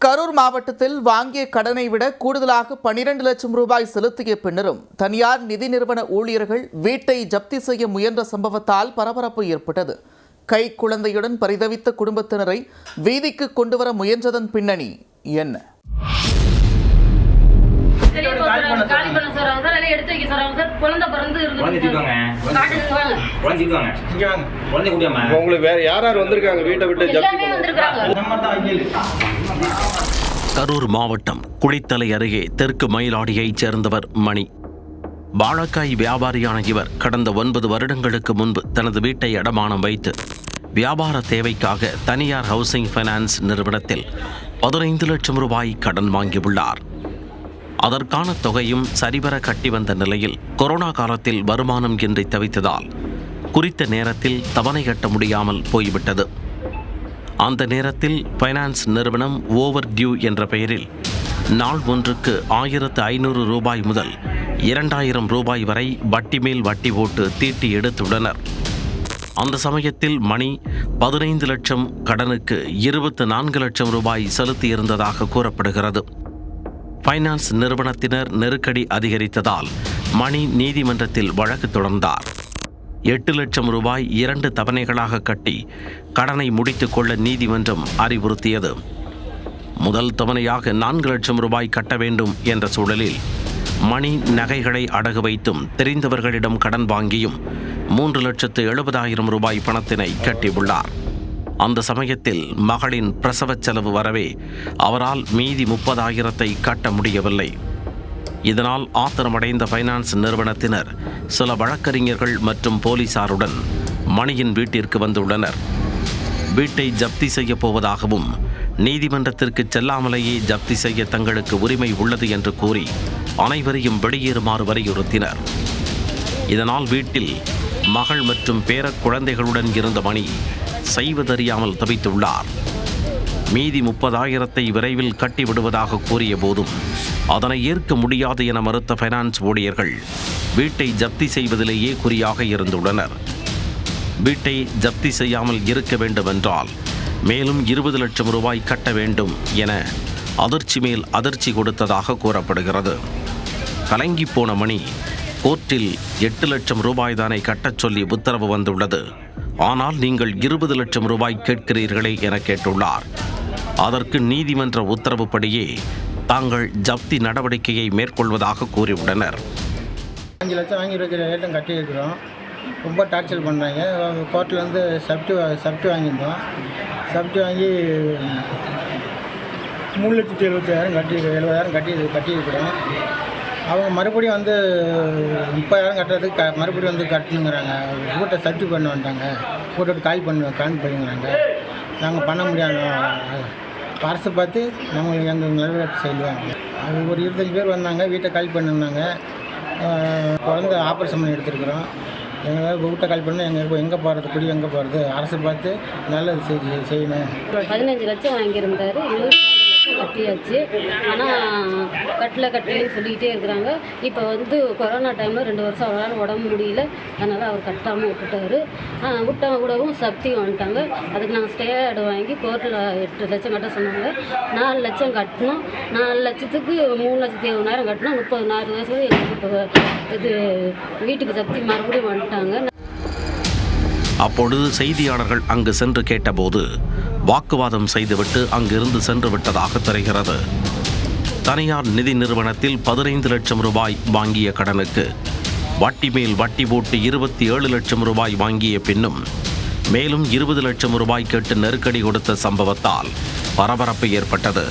கரூர் மாவட்டத்தில் வாங்கிய கடனை விட கூடுதலாக 12 லட்சம் ரூபாய் செலுத்திய பின்னரும் தனியார் நிதி நிறுவன ஊழியர்கள் வீட்டை ஜப்தி செய்ய முயன்ற சம்பவத்தால் பரபரப்பு ஏற்பட்டது. கை குழந்தையுடன் பரிதவித்த குடும்பத்தினரை வீதிக்கு கொண்டுவர முயன்றதன் பின்னணி என்ன? கரூர் மாவட்டம் குளித்தலை அருகே தெற்கு மயிலாடியைச் சேர்ந்தவர் மணி. வாழைக்காய் வியாபாரியான இவர் கடந்த 9 வருடங்களுக்கு முன்பு தனது வீட்டை அடமானம் வைத்து வியாபார தேவைக்காக தனியார் ஹவுசிங் ஃபைனான்ஸ் நிறுவனத்தில் 15 லட்சம் ரூபாய் கடன் வாங்கியுள்ளார். அதற்கான தொகையும் சரிவர கட்டி வந்த நிலையில் கொரோனா காலத்தில் வருமானம் இன்றி தவித்ததால் குறித்த நேரத்தில் தவணை கட்ட முடியாமல் போய்விட்டது. அந்த நேரத்தில் ஃபைனான்ஸ் நிறுவனம் ஓவர் டியூ என்ற பெயரில் நாள் ஒன்றுக்கு 1500 ரூபாய் முதல் 2000 ரூபாய் வரை வட்டி மேல் வட்டி போட்டு தீட்டி எடுத்துள்ளனர். அந்த சமயத்தில் மணி 15 லட்சம் கடனுக்கு 24 லட்சம் ரூபாய் செலுத்தியிருந்ததாக கூறப்படுகிறது. ஃபைனான்ஸ் நிறுவனத்தினர் நெருக்கடி அதிகரித்ததால் மணி நீதிமன்றத்தில் வழக்கு தொடர்ந்தார். 8 லட்சம் ரூபாய் 2 தவணைகளாக கட்டி கடனை முடித்துக் கொள்ள நீதிமன்றம் அறிவுறுத்தியது. முதல் தவணையாக 4 லட்சம் ரூபாய் கட்ட வேண்டும் என்ற சூழலில் மணி நகைகளை அடகு வைத்தும் தெரிந்தவர்களிடம் கடன் வாங்கியும் 3,70,000 ரூபாய் பணத்தினை கட்டியுள்ளார். அந்த சமயத்தில் மகளின் பிரசவ செலவு வரவே அவரால் மீதி 30,000 கட்ட முடியவில்லை. இதனால் ஆத்திரமடைந்த ஃபைனான்ஸ் நிறுவனத்தினர் சில வழக்கறிஞர்கள் மற்றும் போலீசாருடன் மணியின் வீட்டிற்கு வந்துள்ளனர். வீட்டை ஜப்தி செய்ய போவதாகவும் நீதிமன்றத்திற்கு செல்லாமலேயே ஜப்தி செய்ய தங்களுக்கு உரிமை உள்ளது என்று கூறி அனைவரையும் வெளியேறுமாறு வலியுறுத்தினர். இதனால் வீட்டில் மகள் மற்றும் பேர குழந்தைகளுடன் இருந்த மணி செய்வதறியாமல் தவித்துள்ளார். மீதி 30,000 விரைவில் கட்டிவிடுவதாக கூறிய போதும் அதனை ஏற்க முடியாது என மறுத்த ஃபைனான்ஸ் ஊழியர்கள் வீட்டை ஜப்தி செய்வதிலேயே குறியாக இருந்துள்ளனர். வீட்டை ஜப்தி செய்யாமல் இருக்க வேண்டுமென்றால் மேலும் 20 லட்சம் ரூபாய் கட்ட வேண்டும் என அதிர்ச்சி மேல் அதிர்ச்சி கொடுத்ததாக கூறப்படுகிறது. கலங்கி போன மணி கோர்ட்டில் 8 லட்சம் ரூபாய் தானே கட்டச் சொல்லி உத்தரவு வந்துள்ளது, ஆனால் நீங்கள் 20 லட்சம் ரூபாய் கேட்கிறீர்களே என கேட்டுள்ளார். அதற்கு நீதிமன்ற உத்தரவுப்படியே தாங்கள் ஜப்தி நடவடிக்கையை மேற்கொள்வதாக கூறியுள்ளனர். 5 லட்சம் வாங்கி ரேட்டும் கட்டியிருக்கிறோம். ரொம்ப டார்ச்சர் பண்ணுறாங்க. கோர்ட்டில் வந்து சப்டி வாங்கியிருந்தோம். சப்டி வாங்கி 3,70,000 கட்டியிருக்கிறோம். அவங்க மறுபடியும் வந்து 30,000 கட்டுறதுக்கு மறுபடியும் வந்து கட்டணுங்கிறாங்க. வீட்டை சப்டி பண்ண வந்துட்டாங்க. வீட்டை கால் பண்ணுங்கிறாங்க. நாங்கள் பண்ண முடியாது. அரசு பார்த்து நம்மளுக்கு எங்கள் நிலவிலக்கு செய்வாங்க. அது ஒரு 25 பேர் வந்தாங்க. வீட்டை கால் பண்ணுனாங்க. குழந்தை ஆப்ரேஷன் பண்ணி எடுத்துருக்குறோம். எங்களால் வீட்டை கால் பண்ணால் எங்கே போகிறது, குடி எங்கே போகிறது, அரசு பார்த்து நல்லது செய்யணும். 15 லட்சம் வாங்கியிருந்தார். 24 லட்சம் கட்டியாச்சு. ஆனால் கட்டலன்னு சொல்லிக்கிட்டே இருக்கிறாங்க. இப்போ வந்து கொரோனா டைமில் 2 வருஷம் அவரால் உடம்பு முடியல. அதனால் அவர் கட்டாமல் விட்டவங்க கூடவும் சப்தி வந்துட்டாங்க. அதுக்கு நாங்கள் ஸ்டே ஆர்டர் வாங்கி கோர்ட்டில் 8 லட்சம் கட்ட சொன்னாங்க. 4 லட்சம் கட்டணும். 4 லட்சத்துக்கு 3,70,000 கட்டணும். 34 வயசுல எங்களுக்கு இப்போ இது வீட்டுக்கு சப்தி மறுபடியும் வந்துட்டாங்க. அப்பொழுது செய்தியாளர்கள் அங்கு சென்று கேட்டபோது வாக்குவாதம் செய்துவிட்டு அங்கிருந்து சென்று விட்டதாக தெரிகிறது. தனியார் நிதி நிறுவனத்தில் 15 லட்சம் ரூபாய் வாங்கிய கடனுக்கு வட்டி மேல் வட்டி போட்டு 27 லட்சம் ரூபாய் வாங்கிய பின்னும் மேலும் 20 லட்சம் ரூபாய் கேட்டு நெருக்கடி கொடுத்த சம்பவத்தால் பரபரப்பு ஏற்பட்டது.